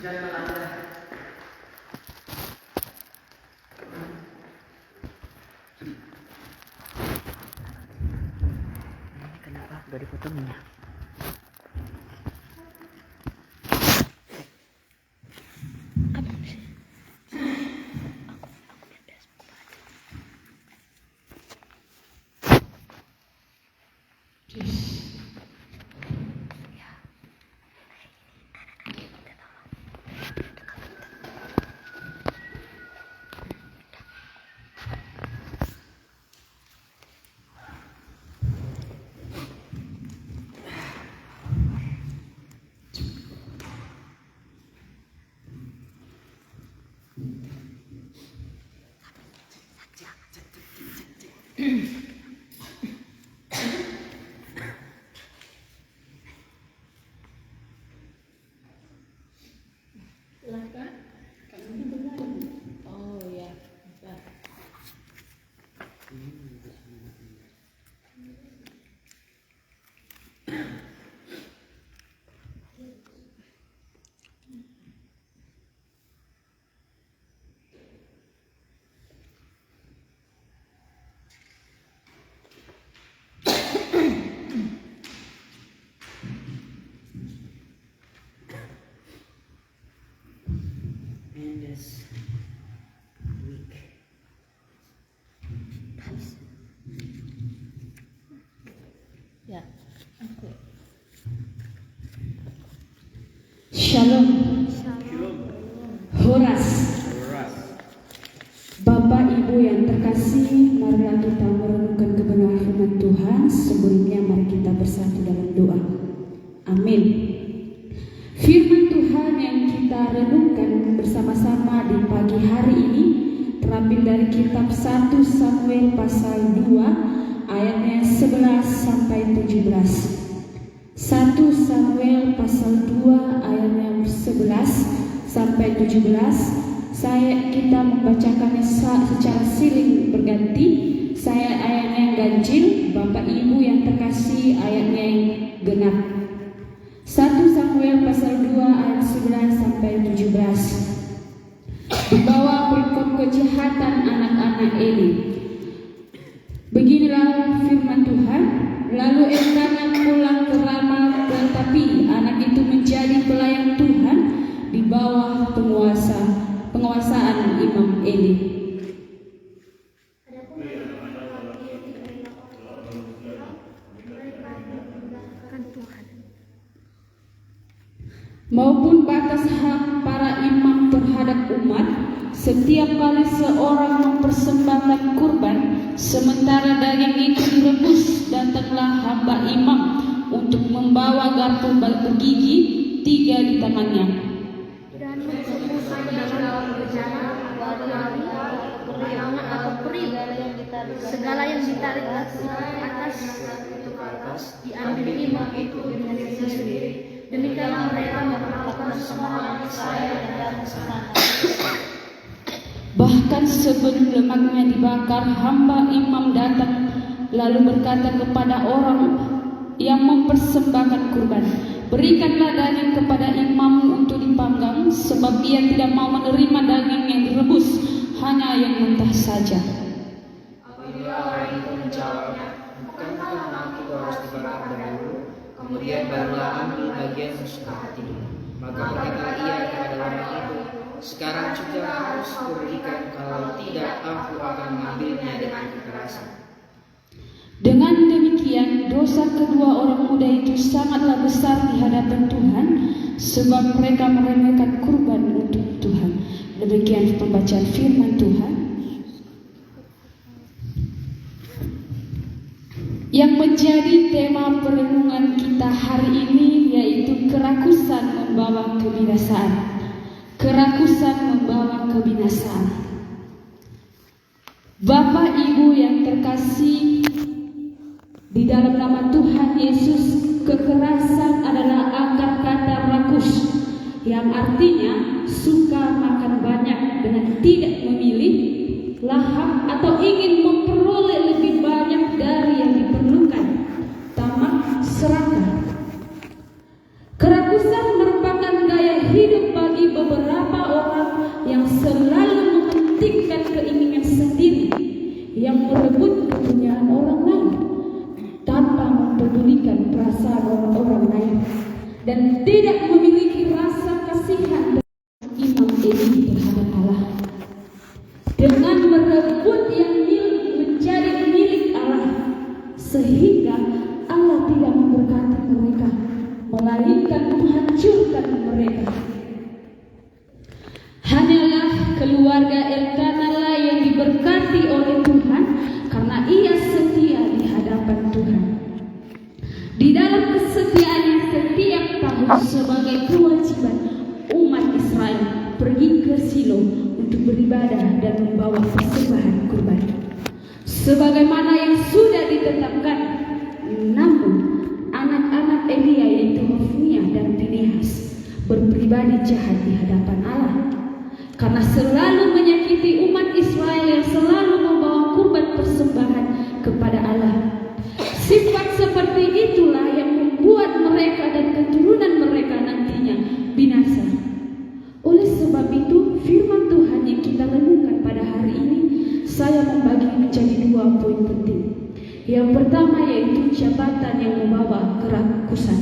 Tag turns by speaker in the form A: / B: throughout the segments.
A: Kenapa gak dipotongnya?
B: Oh ya, bentar.
A: Mendes week.
B: Ya, oke.
C: Shalom. Horas. Bapak Ibu yang terkasih, marilah kita merenungkan kebenaran firman Tuhan. Sebelumnya mari kita bersatu dalam doa. Amin. Firman Tuhan yang kita renungkan bersama-sama di pagi hari ini terambil dari kitab 1 Samuel pasal 2 ayatnya 11 sampai 17. 1 Samuel pasal 2 ayatnya 11 sampai 17. Kita membacakannya secara silih berganti. Saya ayatnya yang ganjil, Bapak Ibu yang terkasih ayatnya yang genap. 1 Samuel pasal 2 ayat 11 sampai 17. Di bawah perikop kejahatan anak-anak Eli. Beginilah firman Tuhan. Lalu Elkana pulang ke Rama, tetapi anak itu menjadi pelayan Tuhan di bawah penguasaan Imam Eli. Maupun batas hak para imam terhadap umat, setiap kali seorang mempersembahkan kurban, sementara daging itu direbus, datanglah hamba imam untuk membawa garpu bergigi 3 di tangannya.
D: Dan mencemuskan ke dalam bejana, lari, periangan atau peri, segala yang ditarik ke atas, diambil imam itu dengan sendiri. Demikianlah mereka memperlakukan semua saya dan sana.
C: Bahkan sebelum lemaknya dibakar, hamba imam datang lalu berkata kepada orang yang mempersembahkan kurban, berikanlah daging kepada imam untuk dipanggang, sebab ia tidak mau menerima daging yang direbus, hanya yang mentah saja.
A: Apabila orang itu menjawabnya, bukankah lemak itu harus dibakar dahulu, kemudian barulah ambil bagian sesuka hati, maka berkatalah ia kepada orang itu, sekarang juga harus kuberikan, kalau tidak aku akan mengambilnya dengan kekerasan.
C: Dengan demikian, dosa kedua orang muda itu sangatlah besar di hadapan Tuhan, sebab mereka meremehkan kurban untuk Tuhan. Demikian pembacaan firman Tuhan. Yang menjadi tema perenungan kita hari ini yaitu kerakusan membawa kebinasaan. Kerakusan membawa kebinasaan. Bapak Ibu yang terkasih di dalam nama Tuhan Yesus, kekerasan adalah akar kata rakus, yang artinya suka makan banyak dengan tidak memilih, lahap atau ingin memperoleh lebih banyak dari yang diperlukan, tamak serakah. Kerakusan merupakan gaya hidup bagi bagi beberapa orang yang selalu mementingkan keinginan sendiri, yang merebut kepunyaan orang lain tanpa mempedulikan perasaan orang-orang lain, dan tidak memiliki rasa kasihan. Imam Eli terhadap Allah dengan merebut yang menjadi milik Allah, sehingga Allah tidak memberkati mereka, melainkan menghancurkan mereka. Hanyalah keluarga Elkanah lah yang diberkati oleh Tuhan, karena ia setia di hadapan Tuhan. Di dalam kesetiaannya setiap tahun sebagai kewajiban, umat Israel pergi ke Silo untuk beribadah dan membawa persembahan kurban sebagaimana yang sudah ditetapkan. Namun anak-anak Elia yaitu Hofni dan Pinehas berpribadi jahat di hadapan Allah, karena selalu menyakiti umat Israel yang selalu membawa kurban persembahan kepada Allah. Sifat seperti itulah yang membuat mereka dan keturunan mereka nantinya binasa. Oleh sebab itu, firman Tuhan yang kita renungkan pada hari ini, saya membagi menjadi 2 poin penting. Yang pertama yaitu jabatan yang membawa kerakusan.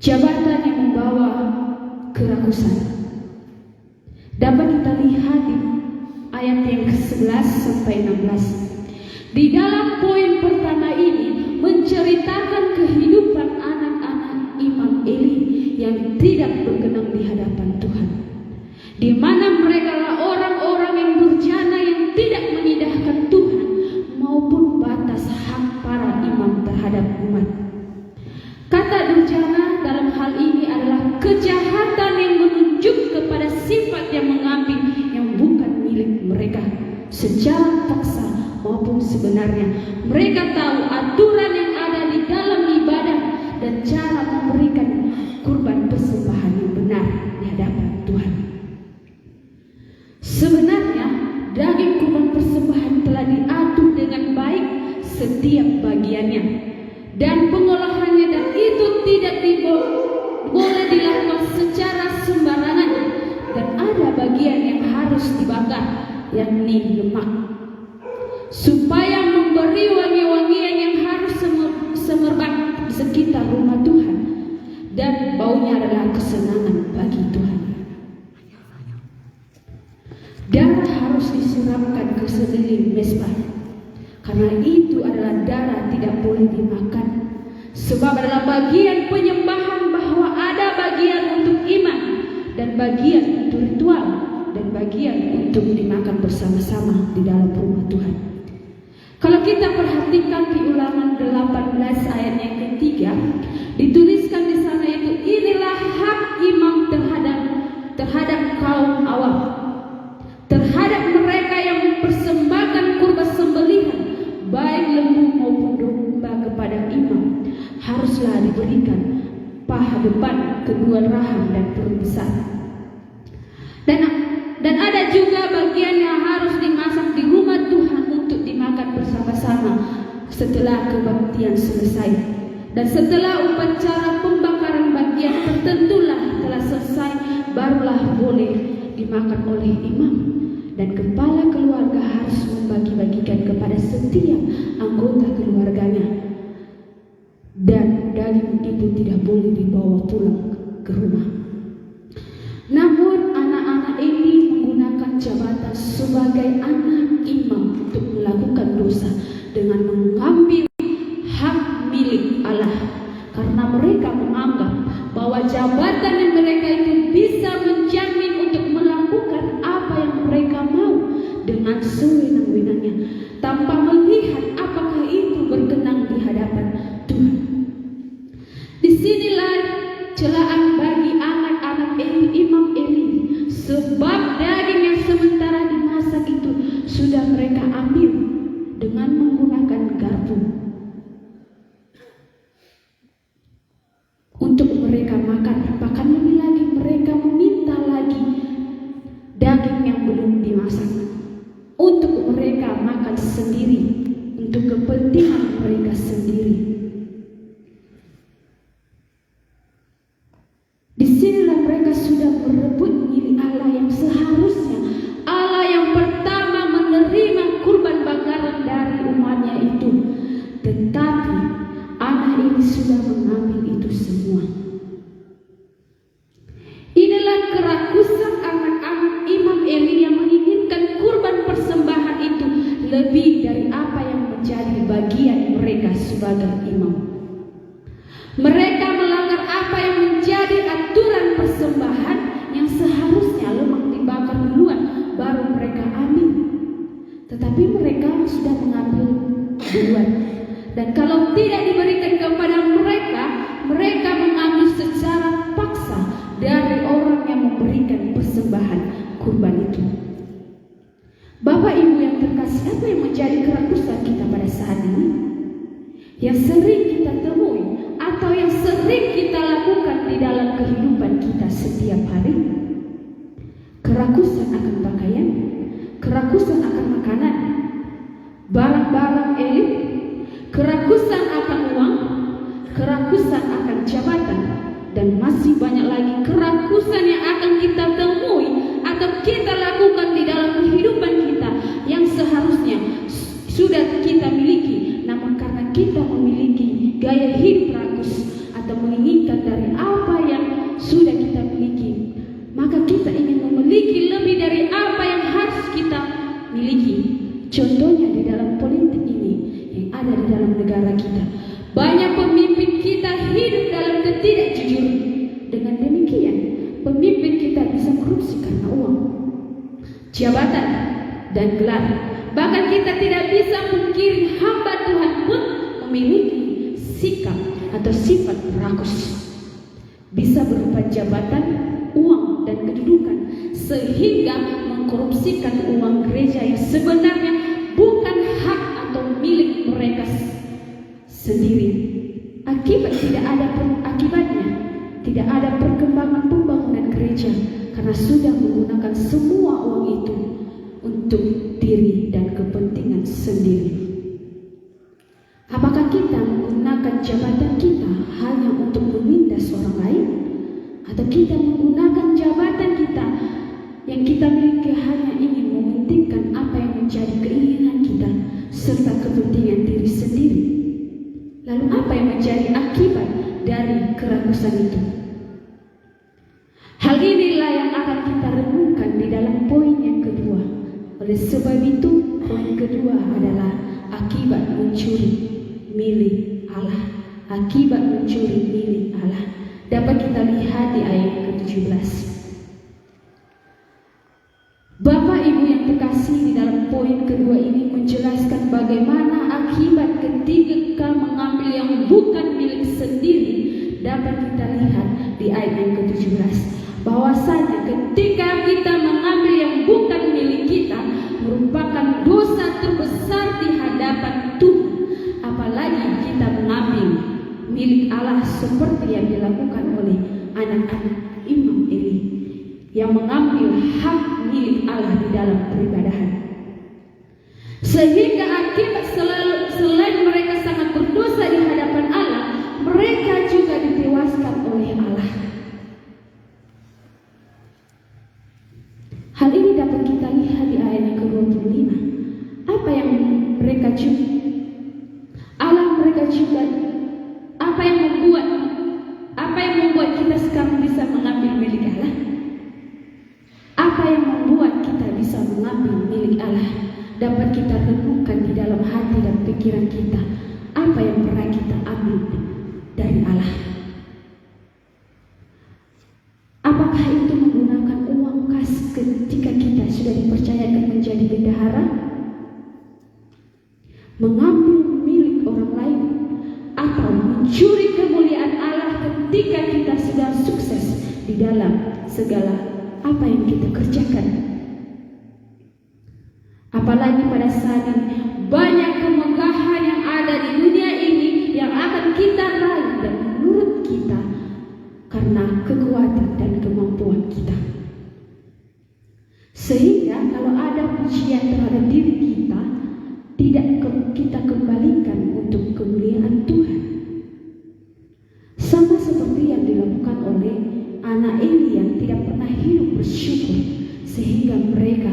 C: Jabatan yang membawa kerakusan dapat kita lihat di ayat yang ke-11 sampai 16. Di dalam poin pertama ini menceritakan kehidupan anak-anak Imam Eli yang tidak berkenan di hadapan Tuhan, di mana mereka lah orang-orang yang durjana yang tidak mengindahkan Tuhan maupun batas hak para imam terhadap umat. Kata durjana dalam hal ini adalah kejahatan yang menunjuk kepada sifat yang mengambil yang bukan milik mereka secara paksa maupun sebenarnya. Mereka tahu aturan yang ada di dalam ibadah dan cara memberikan kurban persembahan yang benar di hadapan Tuhan. Sebenarnya daging kurban persembahan telah diatur dengan baik setiap bagiannya dan pengolahannya, dan itu tidak boleh dilakukan secara sembarangan, dan ada bagian yang harus dibakar, yakni lemak, supaya memberi wangi-wangian yang harus semerbak di sekitar rumah Tuhan, dan baunya adalah kesenangan bagi Tuhan. Darah harus disiramkan ke sekeliling mezbah, karena itu adalah darah tidak boleh dimakan, sebab adalah bagian penyembahan, bahwa ada bagian untuk iman dan bagian untuk ritual dan bagian untuk dimakan bersama-sama di dalam rumah Tuhan. Kalau kita perhatikan di Ulangan 18 ayat yang ketiga, dituliskan di sana itu, inilah hak imam terhadap kaum awam, terhadap mereka yang mempersembahkan kurban sembelihan baik lembu maupun domba kepada imam, haruslah diberikan paha depan, kedua rahang dan perut besar. Dan ada juga bagian yang harus dimasak di rumah Tuhan untuk dimakan bersama-sama setelah kebaktian selesai. Dan setelah upacara pembakaran bagian tertentulah telah selesai, barulah boleh dimakan oleh imam. Dan kepala keluarga harus membagi-bagikan kepada setiap anggota keluarganya. Dan daging itu tidak boleh dibawa pulang ke rumah. Namun anak-anak ini menggunakan jabatan sebagai anak imam untuk melakukan dosa dengan mengambil hak milik Allah, karena mereka menganggap bahwa jabatan yang mereka itu bisa menjamin untuk melakukan apa yang mereka mau dengan sewenang-wenangnya tanpa melihat apakah itu berkenan di hadapan Tuhan. Disinilah celaan bagi anak-anak Imam Eli, sebab daging yang sementara dimasak itu sudah mereka ambil dengan menggunakan garpu untuk mereka makan. Bahkan lebih lagi, mereka meminta lagi daging yang belum dimasak untuk mereka makan sendiri, untuk kepentingan mereka sendiri. Disinilah mereka sudah sudah mengambil itu semua. Inilah kerakusan anak-anak Imam Eli yang menginginkan kurban persembahan itu lebih dari apa yang menjadi bagian mereka sebagai imam. Mereka melanggar apa yang menjadi aturan persembahan yang seharusnya lemak dibakar duluan baru mereka ambil. Tetapi mereka sudah mengambil duluan. Dan kalau tidak diberikan kepada mereka, mereka mengambil secara paksa dari orang yang memberikan persembahan kurban itu. Bapak Ibu yang terkasih, apa yang menjadi kerakusan kita pada saat ini? Yang sering kita temui atau yang sering kita lakukan di dalam kehidupan kita setiap hari? Kerakusan akan pakaian, kerakusan akan makanan, barang-barang elit, kerakusan akan uang, kerakusan akan jabatan, dan masih banyak lagi kerakusan yang akan kita temui atau kita lakukan di dalam kehidupan kita yang seharusnya sudah kita miliki, namun karena kita memiliki gaya hidup rakus atau menginginkan dari apa yang sudah kita miliki, maka kita ingin memiliki lebih dari apa yang harus kita miliki. Contohnya di dalam politik ini yang ada di dalam negara kita, banyak pemimpin kita hidup dalam ketidakjujuran. Dengan demikian, pemimpin kita bisa korupsi karena uang, jabatan, dan gelar. Bahkan kita tidak bisa mungkiri hamba Tuhan pun memiliki sikap atau sifat rakus. Bisa berupa jabatan, uang, dan kedudukan, sehingga mengkorupsikan uang gereja yang sebenarnya bukan hak atau milik mereka sendiri. Akibatnya tidak ada perkembangan pembangunan gereja karena sudah menggunakan semua uang itu untuk diri dan kepentingan sendiri. Apakah kita menggunakan jabatan kita hanya untuk menindas orang lain, atau kita menggunakan jabatan kita yang kita miliki hanya ingin mementingkan apa yang menjadi keinginan kita serta kepentingan diri sendiri? Lalu apa yang menjadi akibat dari kerakusan itu? Hal inilah yang akan kita renungkan di dalam poin yang kedua. Oleh sebab itu, poin kedua adalah akibat mencuri milik Allah. Akibat mencuri milik Allah dapat kita lihat di ayat ke-17. Bapak Ibu yang terkasih, di dalam poin kedua ini menjelaskan bagaimana akibat ketika mengambil yang bukan milik sendiri dapat kita lihat di ayat yang ke-17. Bahwasanya ketika kita mengambil yang bukan milik kita merupakan dosa terbesar di hadapan Tuhan. Apalagi kita mengambil milik Allah seperti yang dilakukan oleh anak-anak Imam Eli yang mengambil hak milik Allah di dalam peribadahan. Sehingga akibat selain mereka sangat berdosa di hadapan Allah, mereka juga ditewaskan oleh Allah. Hal ini dapat kita lihat di ayat yang ke-25. Apa yang mereka juga, apa yang membuat kita sekarang bisa mengambil milik Allah? Apa yang membuat kita bisa mengambil milik Allah? Dapat kita renungkan di dalam hati dan pikiran kita. Apa yang pernah kita ambil dari Allah? Apakah itu menggunakan uang kas ketika kita sudah dipercayakan menjadi bendahara? Mengambil milik orang lain, atau mencuri kemuliaan Allah ketika kita sudah sukses di dalam segala apa yang kita kerjakan? Apalagi pada saat ini banyak kemegahan yang ada di dunia ini yang akan kita raih dan menurut kita karena kekuatan dan kemampuan kita. Sehingga kalau ada pujian terhadap diri kita, tidak kita kembalikan untuk kemuliaan Tuhan. Sama seperti yang dilakukan oleh anak Eli yang tidak pernah hidup bersyukur, sehingga mereka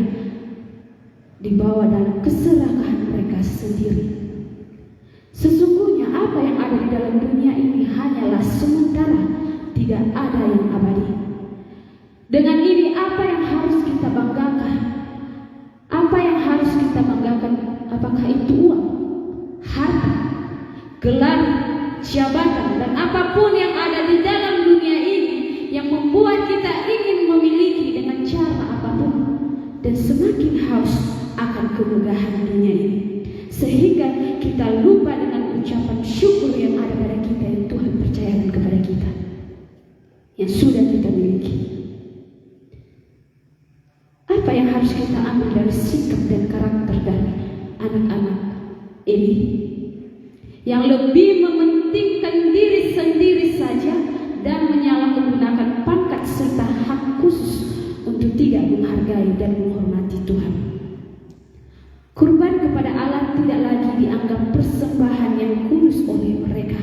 C: dibawa dalam keserakahan mereka sendiri. Sesungguhnya apa yang ada di dalam dunia ini Dengan ini apa yang harus kita banggakan? Apa yang harus kita banggakan? Apakah itu uang, harta, gelar, jabatan, dan apapun yang ada di dalam dunia ini yang membuat kita ingin memiliki dengan cara apapun, dan semakin haus akan kemegahan dunia ini, sehingga kita lupa dengan ucapan syukur yang ada pada kita yang Tuhan percayakan kepada kita, yang sudah kita miliki. Apa yang harus kita ambil dari sikap dan karakter dari anak-anak ini yang lebih mementingkan diri sendiri saja dan menyalahgunakan pangkat serta hak khusus untuk tidak menghargai dan menghormati Tuhan. Kurban kepada Allah tidak lagi dianggap persembahan yang kudus oleh mereka.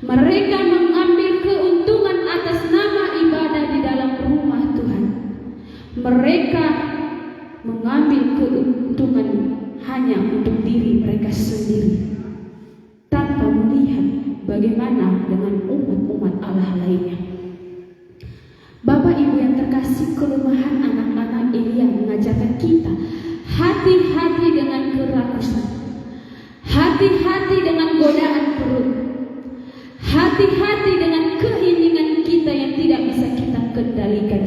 C: Mereka mengambil keuntungan atas nama ibadah di dalam rumah Tuhan. Mereka mengambil keuntungan hanya untuk diri mereka sendiri, tanpa melihat bagaimana dengan umat-umat Allah lainnya. Bapak Ibu yang terkasih, kelemahan anak-anak Elia mengajarkan kita hati-hati dengan kerakusan, hati-hati dengan godaan perut, hati-hati dengan keinginan kita yang tidak bisa kita kendalikan.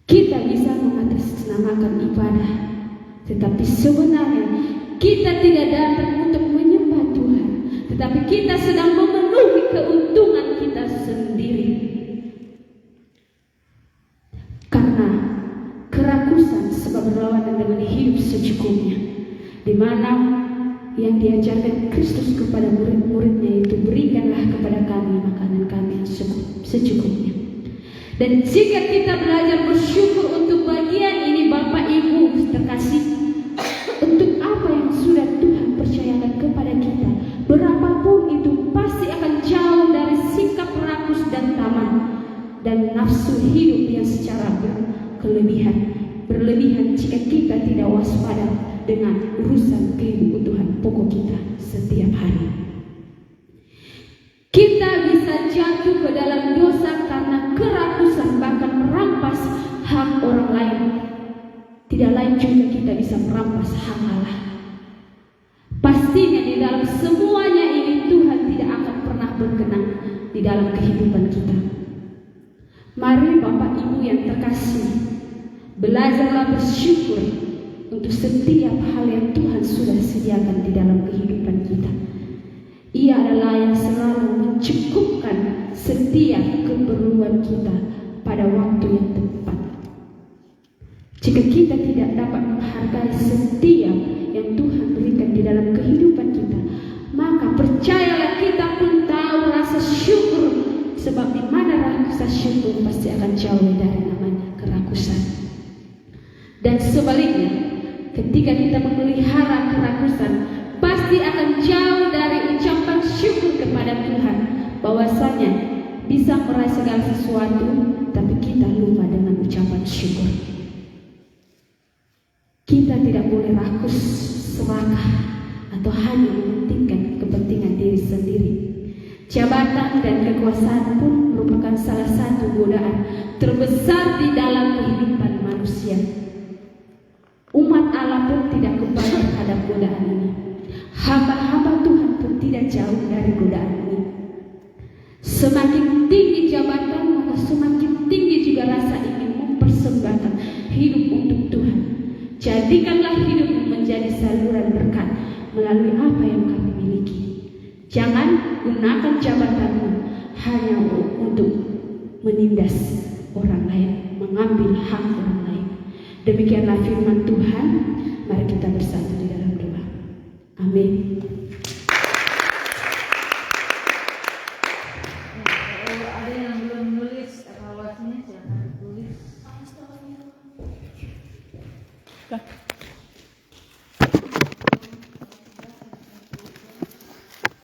C: Kita bisa mengatasnamakan ibadah, tetapi sebenarnya kita tidak datang untuk menyembah Tuhan, tetapi kita sedang memenuhi keuntungan kita sendiri. Karena kerakusan sebab berlawanan dengan hidup secukupnya, di mana yang diajarkan Kristus kepada murid-muridnya itu, berikanlah kepada kami makanan kami yang secukupnya. Dan jika kita belajar bersyukur untuk bagian ini, Bapak Ibu terkasih, untuk apa yang sudah Tuhan percayakan kepada kita, berapapun itu pasti akan jauh dari sikap rakus dan tamak dan nafsu hidup yang secara berlebihan jika kita tidak waspada dengan urusan kebutuhan pokok kita setiap hari. Kita bisa jatuh ke dalam dosa karena kerakusan, bahkan merampas hak orang lain. Tidak lain juga kita bisa merampas hak Allah. Pastinya di dalam semuanya ini Tuhan tidak akan pernah berkenan di dalam kehidupan kita. Mari Bapak Ibu yang terkasih, belajarlah bersyukur untuk setiap hal yang Tuhan sudah sediakan di dalam kehidupan kita. Ia adalah yang selalu mencukupkan setiap keperluan kita pada waktu yang tepat. Jika kita tidak dapat menghargai setiap yang Tuhan berikan di dalam kehidupan kita, maka percayalah kita pun tahu rasa syukur, sebab di mana rasa syukur pasti akan jauh dari namanya kerakusan. Dan sebaliknya, ketika kita memelihara kerakusan, pasti akan jauh dari ucapan syukur kepada Tuhan, bahwasanya bisa meraih segala sesuatu, tapi kita lupa dengan ucapan syukur. Kita tidak boleh rakus, serakah, atau hanya mementingkan kepentingan diri sendiri. Jabatan dan kekuasaan pun merupakan salah satu godaan terbesar di dalam kehidupan manusia. Umat Allah pun tidak kebal terhadap godaan ini. Hamba-hamba Tuhan pun tidak jauh dari godaan ini. Semakin tinggi jabatan, maka semakin tinggi juga rasa ingin mempersembahkan hidup untuk Tuhan. Jadikanlah hidupmu menjadi saluran berkat melalui apa yang kamu miliki. Jangan gunakan jabatanmu hanya untuk menindas orang lain, mengambil hak orang lain. Demikianlah firman Tuhan. Mari kita bersatu di dalam doa. Amin.